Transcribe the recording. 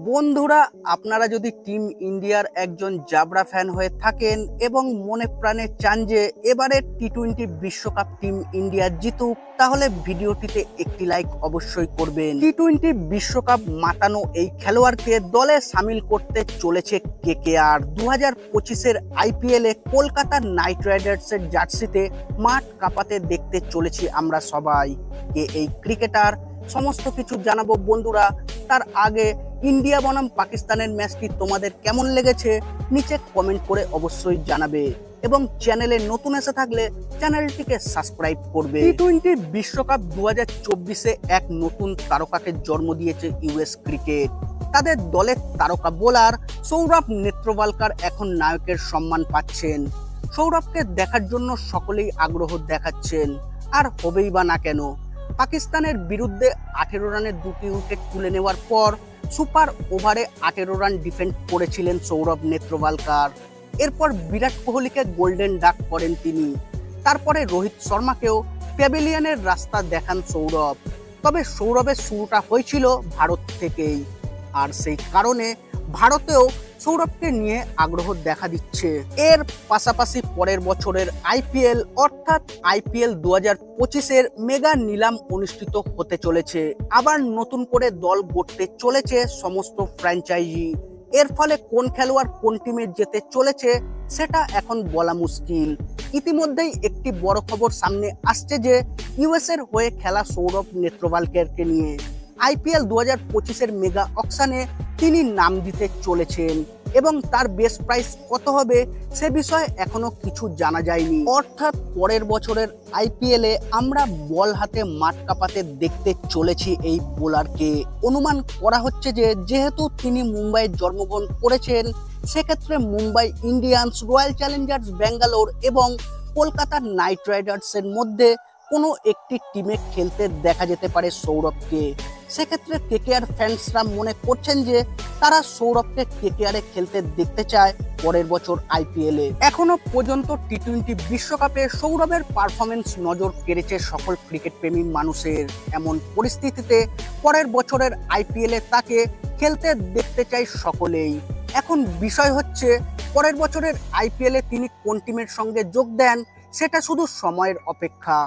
বন্ধুরা, আপনারা যদি টিম ইন্ডিয়ার একজন জাবরা ফ্যান হয়ে থাকেন এবং মনে প্রাণে চান যে এবারে টি-20 বিশ্বকাপ টিম ইন্ডিয়া জিতুক, তাহলে ভিডিওটিতে একটি লাইক অবশ্যই করবেন। টি-20 বিশ্বকাপ মাতানো এই খেলোয়াড়কে দলে সামিল করতে চলেছে কেকেআর। 2025-এর আইপিএলে কলকাতা নাইট রাইডার্সের জার্সিতে মাঠ কাঁপাতে দেখতে চলেছি আমরা সবাই। কে এই ক্রিকেটার, সমস্ত কিছু জানাবো বন্ধুরা। তার আগে ইন্ডিয়া বনাম পাকিস্তানের ম্যাচটি তোমাদের কেমন লেগেছে নিচে কমেন্ট করে অবশ্যই জানাবে, এবং চ্যানেলে নতুন এসে থাকলে চ্যানেলটিকে সাবস্ক্রাইব করবে। টি-20 বিশ্বকাপ 2024-এ এক নতুন তারকাকে জন্ম দিয়েছে ইউএস ক্রিকেট। তাদের দলের তারকা বোলার সৌরভ নেত্রওয়ালকার এখন নায়কের সম্মান পাচ্ছেন। সৌরভকে দেখার জন্য সকলেই আগ্রহ দেখাচ্ছেন, আর হবেই বা না কেন। পাকিস্তানের বিরুদ্ধে 18 রানে 2টি উইকেট তুলে নেওয়ার পর সুপার ওভারে 18 রান ডিফেন্ড করেছিলেন সৌরভ নেত্রওয়ালকার। এরপর বিরাট কোহলিকে গোল্ডেন ডাক করেন তিনি। তারপরে রোহিত শর্মাকেও প্যাভিলিয়নের রাস্তা দেখান সৌরভ। তবে সৌরভের শুরুটা হয়েছিল ভারত থেকেই, আর সেই কারণে ভারতেও সৌরভকে নিয়ে আগ্রহ দেখা দিচ্ছে। এর পাশাপাশি পরের বছরের আইপিএল অর্থাৎ আইপিএল 2025-এর মেগা নিলাম অনুষ্ঠিত হতে চলেছে। আবার নতুন করে দল গড়তে চলেছে সমস্ত ফ্র্যাঞ্চাইজি। এর ফলে কোন খেলোয়াড় কোন টিমে যেতে চলেছে সেটা এখন বলা মুশকিল। ইতিমধ্যেই একটি বড় খবর সামনে আসছে যে ইউএসের হয়ে খেলা সৌরভ নেত্রওয়ালকারকে নিয়ে আইপিএল 2025-এর মেগা অকশনে তিনি নাম দিতে চলেছেন, এবং তার বেস প্রাইস কত হবে সে বিষয়ে এখনো কিছু জানা যায়নি। অর্থাৎ পরের বছরের আইপিএলে আমরা বল হাতে মাঠ কাঁপাতে দেখতে চলেছি এই বোলারকে। অনুমান করা হচ্ছে যে যেহেতু তিনি মুম্বাইয়ে জন্মগ্রহণ করেছেন, সেক্ষেত্রে Mumbai Indians, royal Challengers Bangalore এবং কলকাতা নাইট রাইডার্সের মধ্যে কোনো একটি টিমে খেলতে দেখা যেতে পারে সৌরভকে। সেক্ষেত্রে কেকেআর ফ্যান্সরা মনে করছেন যে তারা সৌরভকে কেকেআরে খেলতে দেখতে চায় পরের বছর আইপিএলে। এখনো পর্যন্ত টি-20 বিশ্বকাপে সৌরভের পারফরমেন্স নজর কেড়েছে সকল ক্রিকেট প্রেমী মানুষের। এমন পরিস্থিতিতে পরের বছরের আইপিএলে তাকে খেলতে দেখতে চায় সকলেই। এখন বিষয় হচ্ছে পরের বছরের আইপিএলে তিনি কোন টিমের সঙ্গে যোগ দেন সেটা শুধু সময়ের অপেক্ষা।